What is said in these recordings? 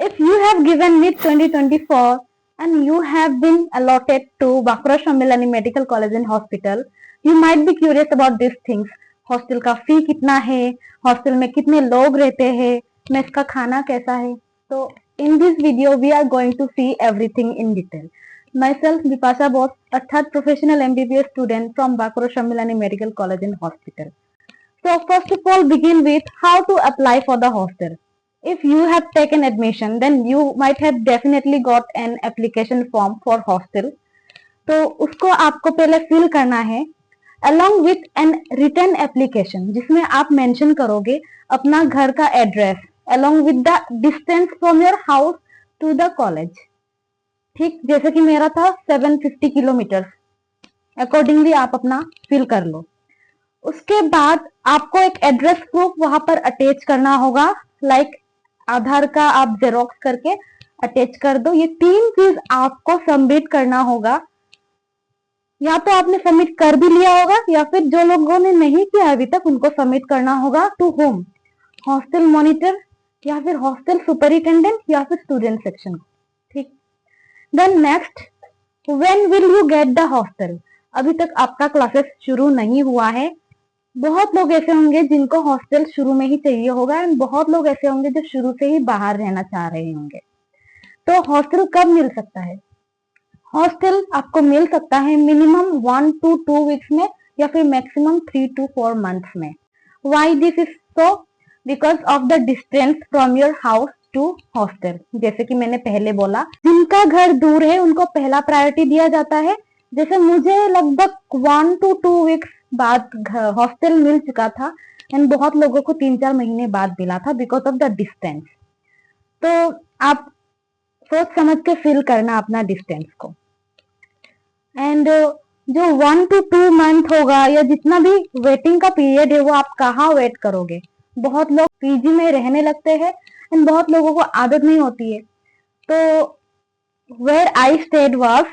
If you have given NEET 2024 and you have been allotted to Bakura Shamilani Medical College and Hospital, you might be curious about these things. Hostel का फी कितना है, hostel में कितने लोग रहते हैं, mess का खाना कैसा है. तो in this video we are going to see everything in detail. Myself Bipasha Bose, a third professional MBBS student from Bakura Shamilani Medical College and Hospital. So first of all, begin with how to apply for the hostel. If you have taken admission, then you might have definitely got an application form for hostel. तो उसको आपको पहले fill करना है along with an written application जिसमें आप mention करोगे अपना घर का address along with the distance from your house to the college. ठीक, जैसे कि मेरा था 750 किलोमीटर. अकॉर्डिंगली आप अपना फिल कर लो. उसके बाद आपको एक एड्रेस प्रूफ वहां पर अटैच करना होगा. लाइक आधार का आप जेरोक्स करके अटैच कर दो. ये 3 चीज आपको सबमिट करना होगा. या तो आपने सबमिट कर भी लिया होगा या फिर जो लोगों ने नहीं किया अभी तक उनको सबमिट करना होगा. To home? हॉस्टल मॉनिटर या फिर हॉस्टल सुपरिटेंडेंट या फिर स्टूडेंट सेक्शन. ठीक. Then next, when will you get the hostel? अभी तक आपका क्लासेस शुरू नहीं हुआ है. बहुत लोग ऐसे होंगे जिनको हॉस्टल शुरू में ही चाहिए होगा एंड बहुत लोग ऐसे होंगे जो शुरू से ही बाहर रहना चाह रहे होंगे. तो हॉस्टल कब मिल सकता है? हॉस्टल आपको मिल सकता है मिनिमम 1 to 2 वीक्स में या फिर मैक्सिमम 3 to 4 मंथ्स में. Why this is so? Because of the distance from your house to hostel. जैसे कि मैंने पहले बोला, जिनका घर दूर है उनको पहला प्रायोरिटी दिया जाता है. जैसे मुझे लगभग 1 to 2 वीक्स बाद हॉस्टल मिल चुका था एंड बहुत लोगों को 3-4 महीने बाद मिला था बिकॉज ऑफ द डिस्टेंस. तो आप सोच समझ के फिल करना अपना डिस्टेंस को. एंड जो 1 to 2 मंथ होगा या जितना भी वेटिंग का पीरियड है वो आप कहाँ वेट करोगे? बहुत लोग पीजी में रहने लगते हैं एंड बहुत लोगों को आदत नहीं होती है. तो where I stayed was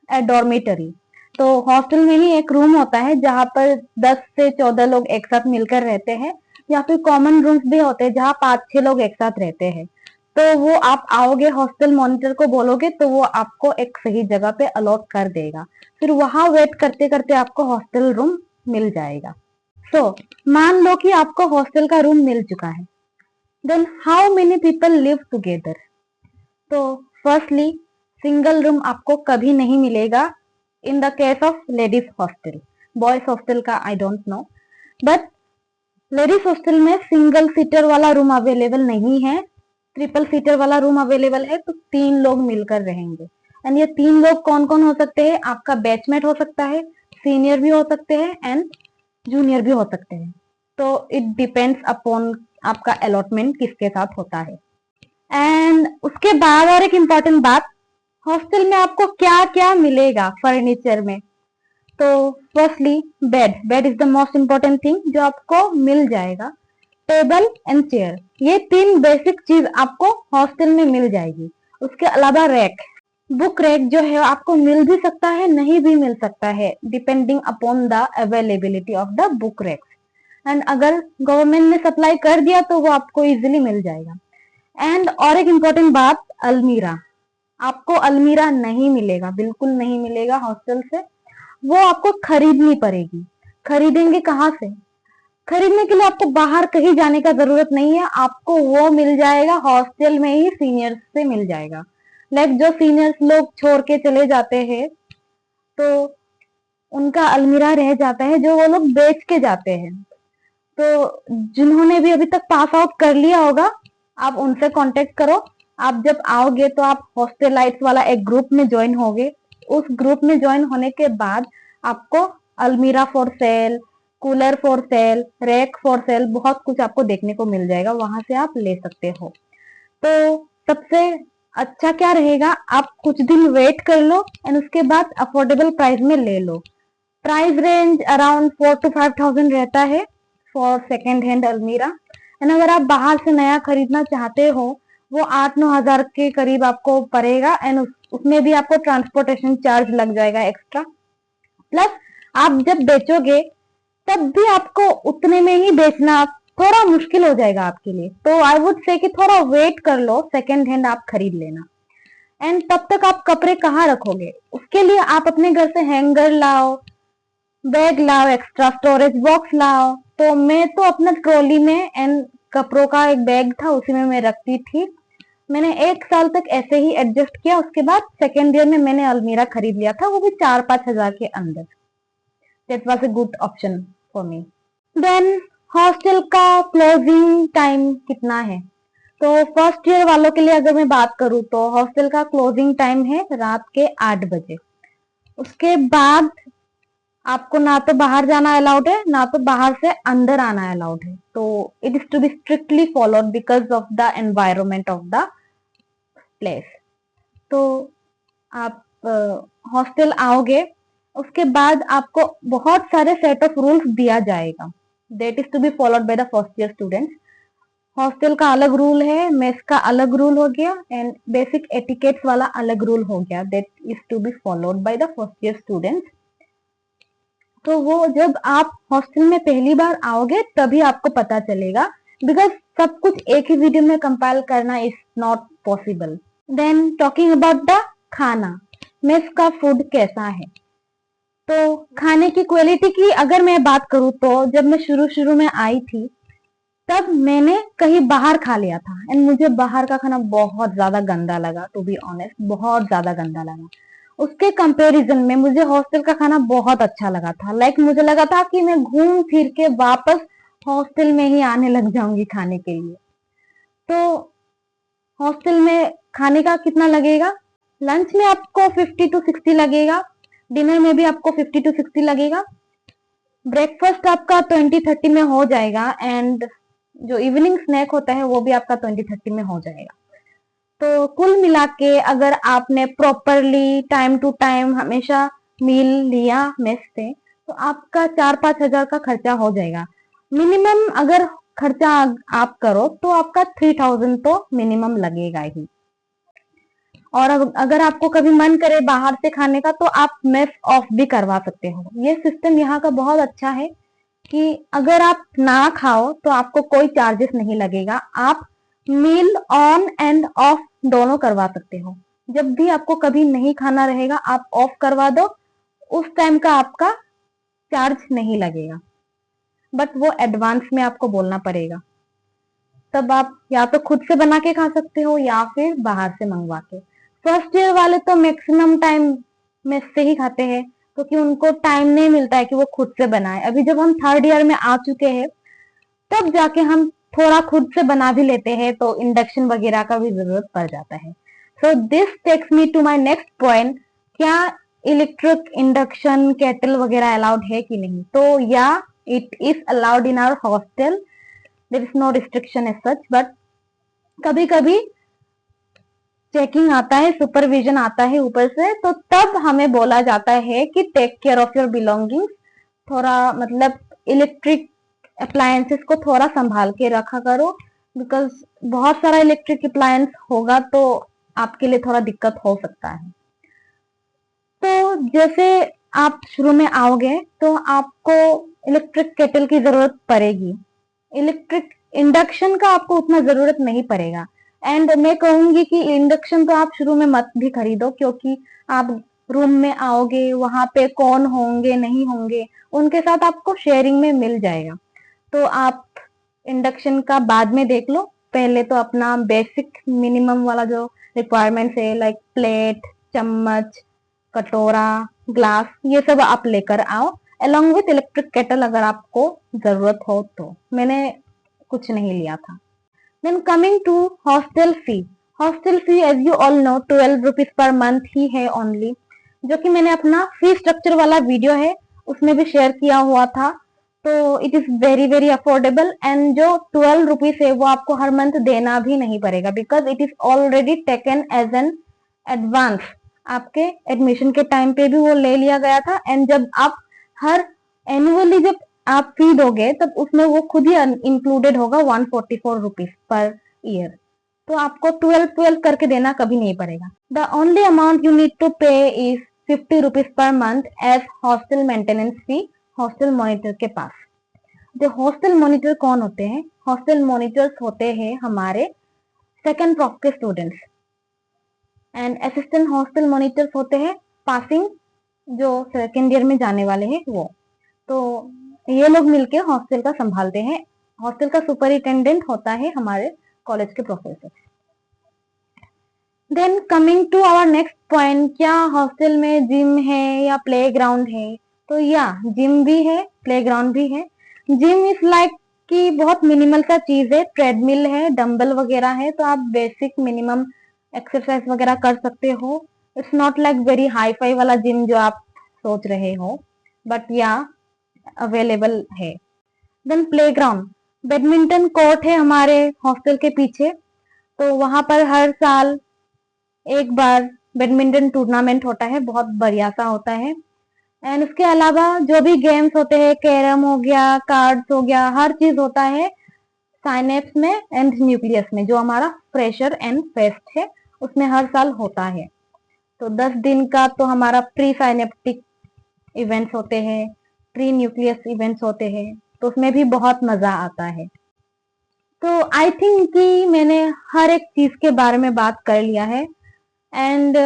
a dormitory. तो हॉस्टल में ही एक रूम होता है जहाँ पर 10 से 14 लोग एक साथ मिलकर रहते हैं या फिर कॉमन रूम्स भी होते हैं जहाँ 5-6 लोग एक साथ रहते हैं. तो वो आप आओगे, हॉस्टल मॉनिटर को बोलोगे तो वो आपको एक सही जगह पे अलॉट कर देगा. फिर वहां वेट करते करते आपको हॉस्टल रूम मिल जाएगा. सो मान लो कि आपको हॉस्टल का रूम मिल चुका है. Then how many people live together? तो फर्स्टली सिंगल रूम आपको कभी नहीं मिलेगा in the case of ladies hostel. Boys hostel का I don't know, but ladies hostel में सिंगल सीटर वाला रूम अवेलेबल नहीं है. ट्रिपल सीटर वाला रूम अवेलेबल है. तो 3 लोग मिलकर रहेंगे. एंड ये 3 लोग कौन कौन हो सकते हैं? आपका बैचमेट हो सकता है, सीनियर भी हो सकते हैं एंड जूनियर भी हो सकते हैं. तो इट डिपेंड्स अपॉन आपका अलॉटमेंट किसके साथ होता है. एंड उसके बाद और एक इम्पॉर्टेंट बात, हॉस्टल में आपको क्या क्या मिलेगा फर्नीचर में. तो firstly bed is the most important thing जो आपको मिल जाएगा. टेबल एंड चेयर, ये 3 बेसिक चीज आपको हॉस्टल में मिल जाएगी. उसके अलावा रैक, बुक रैक जो है आपको मिल भी सकता है, नहीं भी मिल सकता है, depending upon the availability of the book racks. And अगर गवर्नमेंट ने सप्लाई कर दिया तो वो आपको इजिली मिल जाएगा. एंड और एक इम्पोर्टेंट बात, अलमीरा. आपको अलमीरा नहीं मिलेगा, बिल्कुल नहीं मिलेगा हॉस्टल से. वो आपको खरीदनी पड़ेगी. खरीदेंगे कहाँ से? खरीदने के लिए आपको बाहर कहीं जाने का जरूरत नहीं है. आपको वो मिल जाएगा हॉस्टल में ही, सीनियर्स से मिल जाएगा. लाइक जो सीनियर्स लोग छोड़ के चले जाते हैं तो उनका अलमीरा रह जाता है जो वो लोग बेच के जाते हैं. तो जिन्होंने भी अभी तक पास आउट कर लिया होगा आप उनसे कांटेक्ट करो. आप जब आओगे तो आप हॉस्टलाइट्स वाला एक ग्रुप में ज्वाइन होगे. उस ग्रुप में ज्वाइन होने के बाद आपको अलमीरा for sale, cooler for sale, rack for sale, बहुत कुछ आपको देखने को मिल जाएगा. वहां से आप ले सकते हो. तो सबसे अच्छा क्या रहेगा, आप कुछ दिन वेट कर लो एंड उसके बाद अफोर्डेबल प्राइस में ले लो. प्राइस रेंज अराउंड 4 to 5,000 रहता है फॉर सेकेंड हैंड अलमीरा. एंड अगर आप बाहर से नया खरीदना चाहते हो वो 8-9 हजार के करीब आपको पड़ेगा. एंड उसमें भी आपको ट्रांसपोर्टेशन चार्ज लग जाएगा एक्स्ट्रा. प्लस आप जब बेचोगे तब भी आपको उतने में ही बेचना थोड़ा मुश्किल हो जाएगा आपके लिए। तो आई वुड से कि थोड़ा वेट कर लो, सेकेंड हैंड आप खरीद लेना। एंड तब तक आप कपड़े कहाँ रखोगे, उसके लिए आप अपने घर से हैंगर लाओ, बैग लाओ, एक्स्ट्रा स्टोरेज बॉक्स लाओ। तो मैं तो अपना ट्रॉली में एंड कपड़ों का एक बैग था, उसी में मैं रखती थी। मैंने 1 साल तक ऐसे ही एडजस्ट किया। उसके बाद सेकेंड ईयर में मैंने अलमीरा खरीद लिया था, वो भी 4-5 हजार के अंदर। That was a good option for me. Then hostel का क्लोजिंग टाइम कितना है? तो फर्स्ट ईयर वालों के लिए अगर मैं बात करूँ तो हॉस्टल का क्लोजिंग टाइम है रात के 8 बजे। उसके बाद आपको ना तो बाहर जाना अलाउड है, ना तो बाहर से अंदर आना अलाउड है। तो it is to be strictly followed because of the environment of the place. तो आप हॉस्टल आओगे, उसके बाद आपको बहुत सारे सेट ऑफ रूल्स दिया जाएगा, that is to be followed by the first year students. Hostel का अलग रूल है, मेस का अलग रूल हो गया, एंड बेसिक एटिकेट्स वाला अलग रूल हो गया, that is to be followed by the first year students. तो वो जब आप हॉस्टल में पहली बार आओगे तभी आपको पता चलेगा, बिकॉज सब कुछ एक ही वीडियो में कंपाइल करना is not possible. Then talking about the khana, mess का फूड कैसा है? तो खाने की क्वालिटी की अगर मैं बात करूँ तो जब मैं शुरू शुरू में आई थी तब मैंने कहीं बाहर खा लिया था, एंड मुझे बाहर का खाना बहुत ज्यादा गंदा लगा, टू बी ऑनेस्ट बहुत ज्यादा गंदा लगा। उसके कंपैरिजन में मुझे हॉस्टल का खाना बहुत अच्छा लगा था। लाइक मुझे लगा था कि मैं घूम फिर के वापस हॉस्टल में ही आने लग जाऊंगी खाने के लिए। तो हॉस्टल में खाने का कितना लगेगा? लंच में आपको 50 to 60 लगेगा, डिनर में भी आपको 50 to 60 लगेगा, ब्रेकफास्ट आपका 20-30 में हो जाएगा, एंड जो इवनिंग स्नैक होता है वो भी आपका 20-30 में हो जाएगा। तो कुल मिला के अगर आपने प्रॉपरली टाइम टू टाइम हमेशा मील लिया मेस से, तो आपका 4-5 हजार का खर्चा हो जाएगा मिनिमम। अगर खर्चा आप करो तो आपका 3000 तो मिनिमम लगेगा ही। और अगर आपको कभी मन करे बाहर से खाने का तो आप मेस ऑफ भी करवा सकते हो। ये सिस्टम यहाँ का बहुत अच्छा है कि अगर आप ना खाओ तो आपको कोई चार्जेस नहीं लगेगा, आप मील ऑन एंड ऑफ दोनों करवा सकते हो। जब भी आपको कभी नहीं खाना रहेगा आप ऑफ करवा दो, उस टाइम का आपका चार्ज नहीं लगेगा, बट वो एडवांस में आपको बोलना पड़ेगा। तब आप या तो खुद से बना के खा सकते हो या फिर बाहर से मंगवा के। फर्स्ट ईयर वाले तो मैक्सिमम टाइम मेस से ही खाते हैं क्योंकि उनको टाइम नहीं मिलता है कि वो खुद से बनाए। अभी जब हम थर्ड ईयर में आ चुके हैं तब जाके हम थोड़ा खुद से बना भी लेते हैं, तो इंडक्शन वगैरह का भी जरूरत पड़ जाता है। So this takes me to my next point, क्या इलेक्ट्रिक इंडक्शन केटल वगैरह अलाउड है कि नहीं? तो या it is allowed in our hostel, there is no restriction as such, but कभी कभी चेकिंग आता है, सुपरविजन आता है ऊपर से, तो तब हमें बोला जाता है कि take care of your belongings. थोड़ा मतलब इलेक्ट्रिक अप्लायंसेस को थोड़ा संभाल के रखा करो, बिकॉज बहुत सारा इलेक्ट्रिक अप्लायंस होगा तो आपके लिए थोड़ा दिक्कत हो सकता है। तो जैसे आप शुरू में आओगे तो आपको इलेक्ट्रिक केटल की जरूरत पड़ेगी, इलेक्ट्रिक इंडक्शन का आपको उतना जरूरत नहीं पड़ेगा। एंड मैं कहूंगी कि इंडक्शन तो आप शुरू में मत भी खरीदो, क्योंकि आप रूम में आओगे, वहां पे कौन होंगे नहीं होंगे, उनके साथ आपको शेयरिंग में मिल जाएगा। तो आप इंडक्शन का बाद में देख लो, पहले तो अपना बेसिक मिनिमम वाला जो रिक्वायरमेंट्स है लाइक प्लेट, चम्मच, कटोरा, ग्लास, ये सब आप लेकर आओ अलोंग विथ इलेक्ट्रिक केटल अगर आपको जरूरत हो तो। मैंने कुछ नहीं लिया था। Then coming to hostel fee, hostel fee as you all know 12 rupees per month ही है ओनली, जो कि मैंने अपना फी स्ट्रक्चर वाला वीडियो है उसमें भी शेयर किया हुआ था। तो it is very very affordable, and जो 12 रुपीज है वो आपको हर मंथ देना भी नहीं पड़ेगा, because it is already taken as an advance. आपके एडमिशन के टाइम पे भी वो ले लिया गया था, एंड जब आप हर एनुअली जब आप फी दोगे तब उसमें वो खुद ही इंक्लूडेड होगा 144 रुपीज पर ईयर। तो आपको 12 करके देना कभी नहीं पड़ेगा। The only amount you need to pay is 50 rupees per month as hostel maintenance fee hostel monitor के पास। जो हॉस्टल मॉनिटर कौन होते हैं? हॉस्टल मॉनिटर्स होते हैं हमारे सेकंड प्रॉप के students, and assistant hostel monitors होते हैं पासिंग जो सेकेंड ईयर में जाने वाले हैं वो। तो ये लोग मिलके हॉस्टल का संभालते हैं। हॉस्टल का सुपरिटेंडेंट होता है हमारे कॉलेज के professor. Then coming to our next point, क्या हॉस्टल में जिम है या प्लेग्राउंड है? तो या जिम भी है, प्लेग्राउंड भी है। जिम इज लाइक कि बहुत मिनिमल सा चीज है, ट्रेडमिल है, डंबल वगैरह है, तो आप बेसिक मिनिमम एक्सरसाइज वगैरह कर सकते हो। It's not like very hi fi वाला जिम जो आप सोच रहे हो, बट या अवेलेबल है। देन प्लेग्राउंड, बैडमिंटन कोर्ट है हमारे हॉस्टल के पीछे, तो वहां पर हर साल एक बार बैडमिंटन टूर्नामेंट होता है, बहुत बढ़िया सा होता है। एंड उसके अलावा जो भी गेम्स होते हैं, कैरम हो गया, कार्ड्स हो गया, हर चीज होता है साइनेप्स में एंड न्यूक्लियस में, जो हमारा फ्रेशर एंड फेस्ट है, उसमें हर साल होता है। तो 10 दिन का तो हमारा प्री साइनेप्टिक इवेंट्स होते हैं, प्री न्यूक्लियस इवेंट्स होते हैं, तो उसमें भी बहुत मजा आता है। तो आई थिंक कि मैंने हर एक चीज के बारे में बात कर लिया है। एंड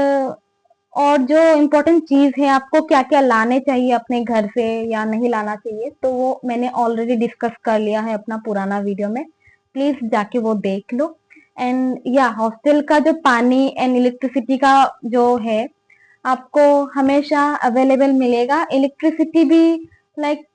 और जो इम्पोर्टेंट चीज है, आपको क्या क्या लाने चाहिए अपने घर से या नहीं लाना चाहिए, तो वो मैंने ऑलरेडी डिस्कस कर लिया है अपना पुराना वीडियो में, प्लीज जाके वो देख लो। एंड या हॉस्टल का जो पानी एंड इलेक्ट्रिसिटी का जो है, आपको हमेशा अवेलेबल मिलेगा। इलेक्ट्रिसिटी भी लाइक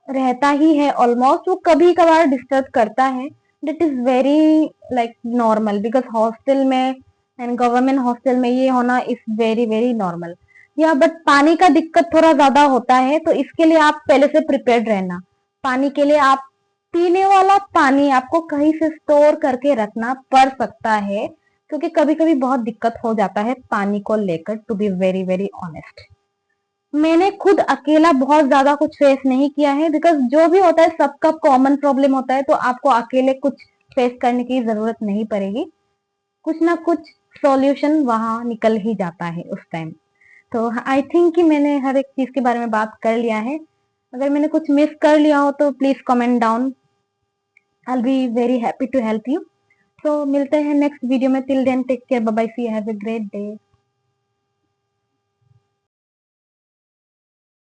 रहता ही है ऑलमोस्ट, वो कभी कभार डिस्टर्ब करता है, that is very like normal, because hostel में एंड गवर्नमेंट हॉस्टल में ये होना इज वेरी वेरी नॉर्मल। या बट पानी का दिक्कत थोड़ा ज्यादा होता है, तो इसके लिए आप पहले से प्रिपेयर्ड रहना। पानी के लिए आप पीने वाला पानी आपको कहीं से स्टोर करके रखना पड़ सकता है, क्योंकि कभी कभी बहुत दिक्कत हो जाता है पानी को लेकर, to be very very honest. मैंने खुद अकेला बहुत ज्यादा कुछ फेस नहीं किया है, बिकॉज जो भी होता है सबका कॉमन प्रॉब्लम होता है, तो आपको अकेले कुछ फेस करने की जरूरत नहीं पड़ेगी, कुछ ना कुछ सॉल्यूशन वहां निकल ही जाता है उस टाइम। तो आई थिंक कि मैंने हर एक चीज के बारे में बात कर लिया है। अगर मैंने कुछ मिस कर लिया हो तो please comment down, I be very happy to help you. तो मिलते हैं नेक्स्ट वीडियो में, till then take care, bye bye, see you, have a great day.